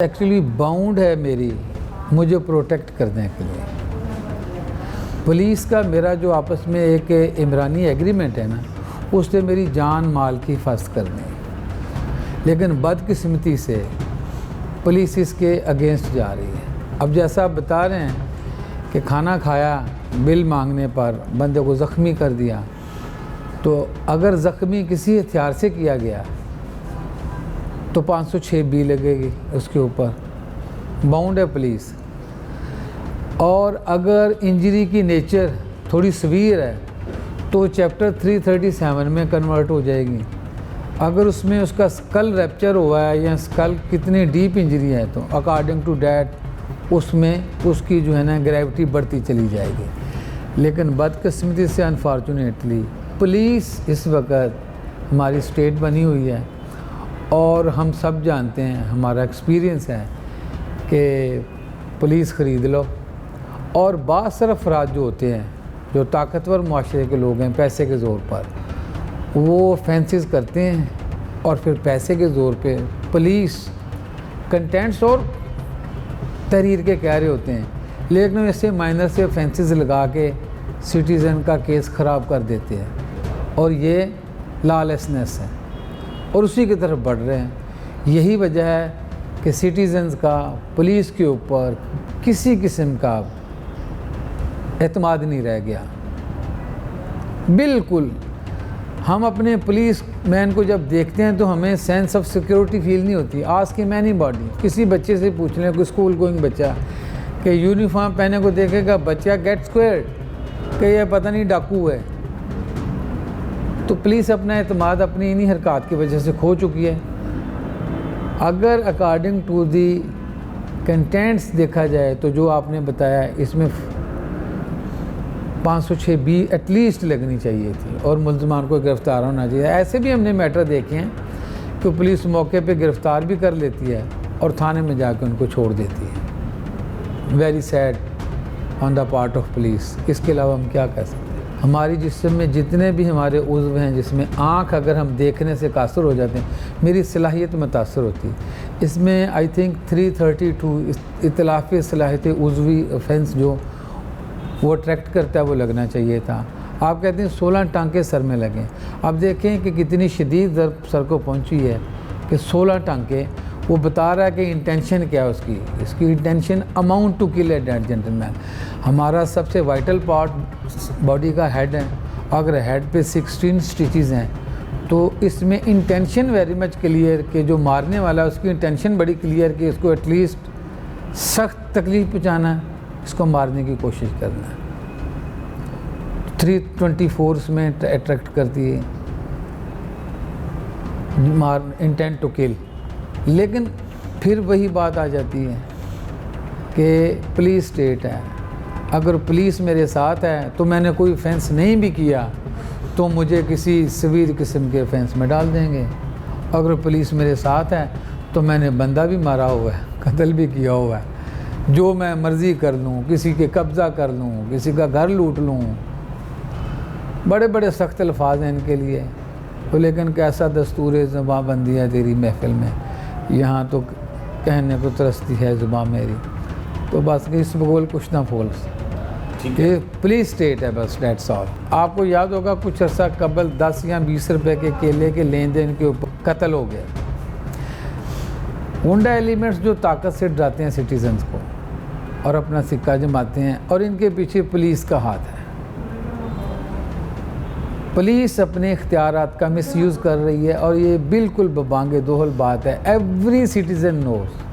Actually bound ہے میری مجھے پروٹیکٹ کرنے کے لیے۔ پولیس کا میرا جو آپس میں ایک عمرانی ایگریمنٹ ہے نا، اس نے میری جان مال کی حفاظت کرنی ہے، لیکن بدقسمتی سے پولیس اس کے اگینسٹ جا رہی ہے۔ اب جیسا آپ بتا رہے ہیں کہ کھانا کھایا بل مانگنے پر بندے کو زخمی کر دیا، تو اگر زخمی کسی ہتھیار سے کیا گیا تو 506 بی لگے گی اس کے اوپر، باؤنڈ ہے پولیس۔ اور اگر انجری کی نیچر تھوڑی سویر ہے تو چیپٹر 337 میں کنورٹ ہو جائے گی۔ اگر اس میں اس کا سکل ریپچر ہوا ہے یا سکل کتنی ڈیپ انجری ہے تو اکارڈنگ ٹو ڈیٹ اس میں اس کی جو ہے نا گریوٹی بڑھتی چلی جائے گی۔ لیکن بدقسمتی سے انفارچونیٹلی پولیس اس وقت ہماری اسٹیٹ بنی ہوئی ہے، اور ہم سب جانتے ہیں، ہمارا ایکسپیرینس ہے کہ پولیس خرید لو، اور بعض سر افراد جو ہوتے ہیں جو طاقتور معاشرے کے لوگ ہیں پیسے کے زور پر وہ فینسز کرتے ہیں، اور پھر پیسے کے زور پہ پولیس کنٹینٹس اور تحریر کے کہہ رہے ہوتے ہیں، لیکن ایسے مائنر سے فینسز لگا کے سٹیزن کا کیس خراب کر دیتے ہیں، اور یہ لا لیسنس ہے اور اسی کی طرف بڑھ رہے ہیں۔ یہی وجہ ہے کہ سٹیزنز کا پولیس کے اوپر کسی قسم کا اعتماد نہیں رہ گیا بالکل۔ ہم اپنے پولیس مین کو جب دیکھتے ہیں تو ہمیں سینس آف سیکیورٹی فیل نہیں ہوتی۔ آسک ہم اینی باڈی، کسی بچے سے پوچھ لیں، کوئی اسکول گوئنگ بچہ کہ یونیفارم پہنے کو دیکھے گا بچہ گیٹ اسکوئرڈ کہ یہ پتہ نہیں ڈاکو ہے۔ تو پولیس اپنا اعتماد اپنی انہی حرکات کی وجہ سے کھو چکی ہے۔ اگر اکارڈنگ ٹو دی کنٹینٹس دیکھا جائے تو جو آپ نے بتایا اس میں 506 بی ایٹ لیسٹ لگنی چاہیے تھی، اور ملزمان کو گرفتار ہونا چاہیے۔ ایسے بھی ہم نے میٹر دیکھے ہیں کہ پولیس موقع پہ گرفتار بھی کر لیتی ہے اور تھانے میں جا کے ان کو چھوڑ دیتی ہے۔ Very sad on the part of police. اس کے علاوہ ہم کیا کہہ سکتے ہیں؟ ہماری جسم میں جتنے بھی ہمارے عضو ہیں، جس میں آنکھ اگر ہم دیکھنے سے قاصر ہو جاتے ہیں، میری صلاحیت متاثر ہوتی ہے۔ اس میں آئی تھنک 332 اطلاف صلاحیت عضوی offense جو وہ اٹریکٹ کرتا ہے وہ لگنا چاہیے تھا۔ آپ کہتے ہیں 16 ٹانکے سر میں لگیں، اب دیکھیں کہ کتنی شدید ضرب سر کو پہنچی ہے کہ 16 ٹانکے۔ وہ بتا رہا ہے کہ انٹینشن کیا ہے اس کی intention amount to kill a dead gentle مین۔ ہمارا سب سے وائٹل پارٹ باڈی کا ہیڈ ہے، اگر ہیڈ پہ 16 سٹیچز ہیں تو اس میں انٹینشن ویری مچ کلیئر کہ جو مارنے والا ہے اس کی انٹینشن بڑی کلیئر کہ اس کو ایٹ لیسٹ سخت تکلیف پہنچانا ہے، اس کو مارنے کی کوشش کرنا ہے۔ 324 اس میں اٹریکٹ کرتی ہے انٹینٹ ٹو کل۔ لیکن پھر وہی بات آ جاتی ہے کہ پولیس اسٹیٹ ہے، اگر پولیس میرے ساتھ ہے تو میں نے کوئی offense نہیں بھی کیا تو مجھے کسی سویر قسم کے offense میں ڈال دیں گے۔ اگر پولیس میرے ساتھ ہے تو میں نے بندہ بھی مارا ہوا ہے، قتل بھی کیا ہوا ہے، جو میں مرضی کر لوں، کسی کے قبضہ کر لوں، کسی کا گھر لوٹ لوں، بڑے بڑے سخت الفاظ ہیں ان کے لیے۔ لیکن کیسا دستور زباں بندی ہے تیری محفل میں، یہاں تو کہنے کو ترستی ہے زباں میری۔ تو بس اس بگول کچھ نہ پھول، یہ پولیس اسٹیٹ ہے، بس دیٹس آل۔ آپ کو یاد ہوگا کچھ عرصہ قبل 10 یا 20 روپے کے کیلے کے لین دین کے اوپر قتل ہو گیا۔ گنڈا ایلیمنٹس جو طاقت سے ڈراتے ہیں سٹیزنز کو اور اپنا سکہ جماتے ہیں، اور ان کے پیچھے پولیس کا ہاتھ ہے۔ پولیس اپنے اختیارات کا مس یوز کر رہی ہے، اور یہ بالکل ببانگ دوہل بات ہے۔ ایوری سٹیزن نوز